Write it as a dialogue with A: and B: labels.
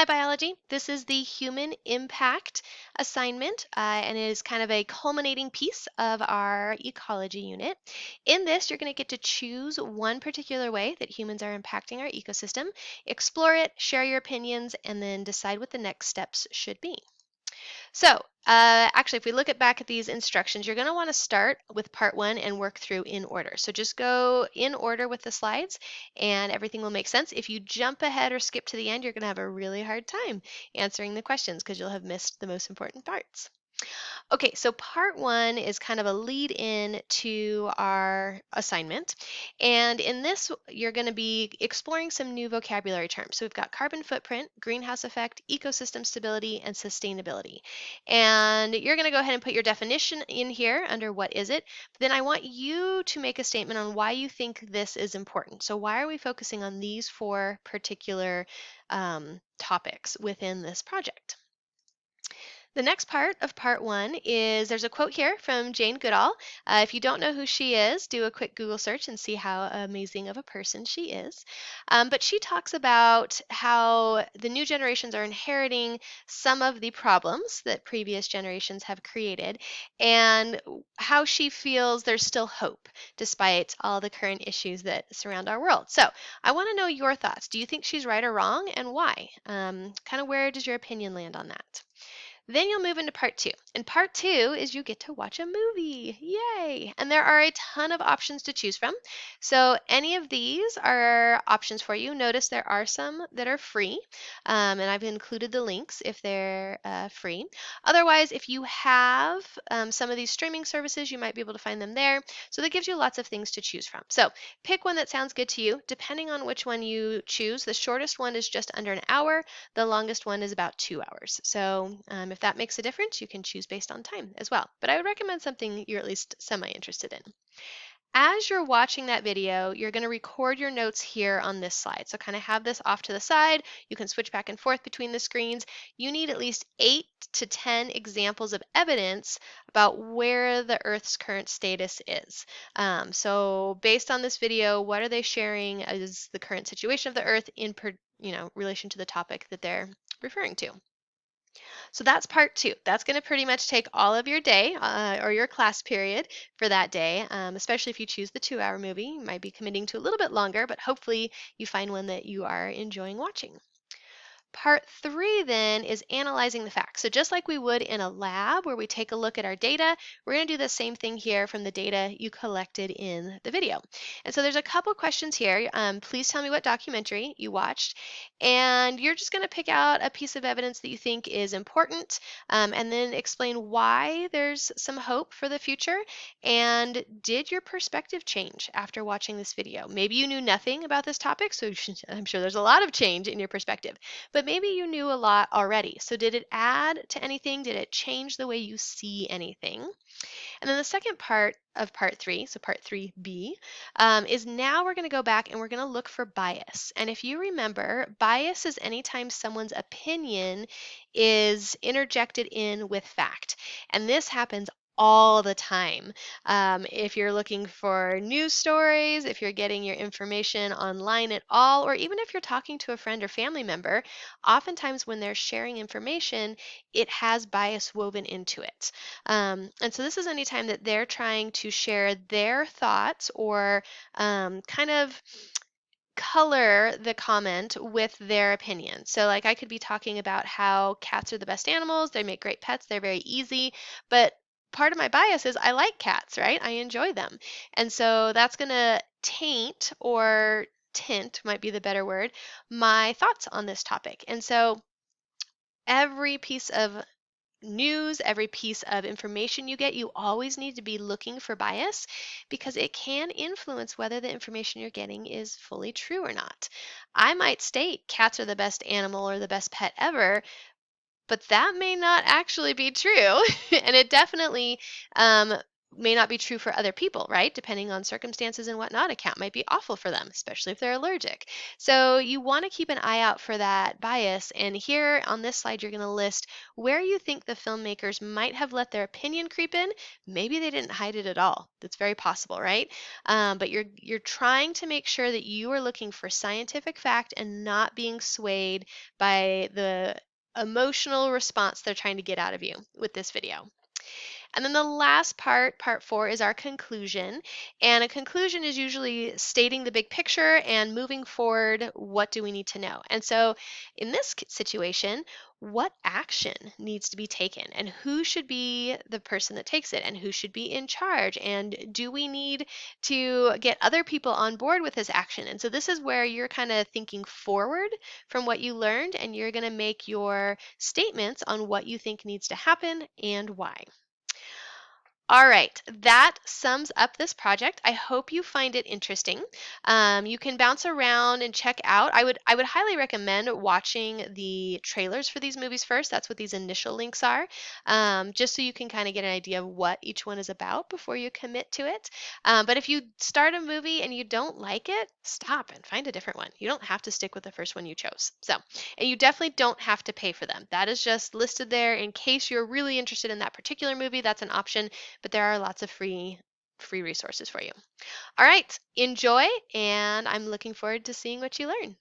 A: Hi, biology. This is the human impact assignment, and it is kind of a culminating piece of our ecology unit. In this, you're going to get to choose one particular way that humans are impacting our ecosystem, explore it, share your opinions, and then decide what the next steps should be. So, actually, if we look back at these instructions, you're going to want to start with part one and work through in order. So just go in order with the slides and everything will make sense. If you jump ahead or skip to the end, you're going to have a really hard time answering the questions because you'll have missed the most important parts. Okay, so part one is kind of a lead in to our assignment. And in this, you're going to be exploring some new vocabulary terms. So we've got carbon footprint, greenhouse effect, ecosystem stability, and sustainability. And you're going to go ahead and put your definition in here under what is it. Then I want you to make a statement on why you think this is important. So why are we focusing on these four particular topics within this project? The next part of part one is there's a quote here from Jane Goodall. If you don't know who she is, do a quick Google search and see how amazing of a person she is. But she talks about how the new generations are inheriting some of the problems that previous generations have created and how she feels there's still hope despite all the current issues that surround our world. So I want to know your thoughts. Do you think she's right or wrong and why? Kind of where does your opinion land on that? Then you'll move into part two. And part two is you get to watch a movie. Yay! And there are a ton of options to choose from. So any of these are options for you. Notice there are some that are free, and I've included the links if they're free. Otherwise, if you have some of these streaming services, you might be able to find them there. So that gives you lots of things to choose from. So pick one that sounds good to you. Depending on which one you choose, the shortest one is just under an hour. The longest one is about 2 hours. So if that makes a difference, you can choose based on time as well. But I would recommend something you're at least semi-interested in. As you're watching that video, you're going to record your notes here on this slide. So kind of have this off to the side. You can switch back and forth between the screens. You need at least 8 to 10 examples of evidence about where the Earth's current status is. So based on this video, what are they sharing as the current situation of the Earth in relation to the topic that they're referring to? So that's part two. That's going to pretty much take all of your day or your class period for that day, especially if you choose the 2 hour movie. You might be committing to a little bit longer, but hopefully you find one that you are enjoying watching. Part three then is analyzing the facts. So just like we would in a lab where we take a look at our data, we're going to do the same thing here from the data you collected in the video. And so there's a couple questions here. Please tell me what documentary you watched. And you're just going to pick out a piece of evidence that you think is important and then explain why there's some hope for the future. And did your perspective change after watching this video? Maybe you knew nothing about this topic, so I'm sure there's a lot of change in your perspective. But maybe you knew a lot already. So did it add to anything? Did it change the way you see anything? And then the second part of part three, so part 3B, is now we're going to go back and we're going to look for bias. And if you remember, bias is anytime someone's opinion is interjected in with fact. And this happens all the time. If you're looking for news stories, if you're getting your information online at all, or even if you're talking to a friend or family member, oftentimes when they're sharing information, it has bias woven into it. And so this is anytime that they're trying to share their thoughts or kind of color the comment with their opinion. So like I could be talking about how cats are the best animals, they make great pets, they're very easy, but part of my bias is I like cats, right? I enjoy them. And so that's going to taint or tint might be the better word, my thoughts on this topic. And so every piece of news, every piece of information you get, you always need to be looking for bias because it can influence whether the information you're getting is fully true or not. I might state cats are the best animal or the best pet ever, but that may not actually be true. And it definitely may not be true for other people, right? Depending on circumstances and whatnot, a cat might be awful for them, especially if they're allergic. So you want to keep an eye out for that bias. And here on this slide, you're going to list where you think the filmmakers might have let their opinion creep in. Maybe they didn't hide it at all. That's very possible, right? But you're trying to make sure that you are looking for scientific fact and not being swayed by the emotional response they're trying to get out of you with this video. And then the last part, part four, is our conclusion. And a conclusion is usually stating the big picture and moving forward, what do we need to know? And so in this situation, what action needs to be taken and who should be the person that takes it and who should be in charge? And do we need to get other people on board with this action? And so this is where you're kind of thinking forward from what you learned and you're going to make your statements on what you think needs to happen and why. All right, that sums up this project. I hope you find it interesting. You can bounce around and check out. I would highly recommend watching the trailers for these movies first. That's what these initial links are, just so you can kind of get an idea of what each one is about before you commit to it. But if you start a movie and you don't like it, stop and find a different one. You don't have to stick with the first one you chose. And you definitely don't have to pay for them. That is just listed there in case you're really interested in that particular movie. That's an option, but there are lots of free resources for you. All right, enjoy, and I'm looking forward to seeing what you learn.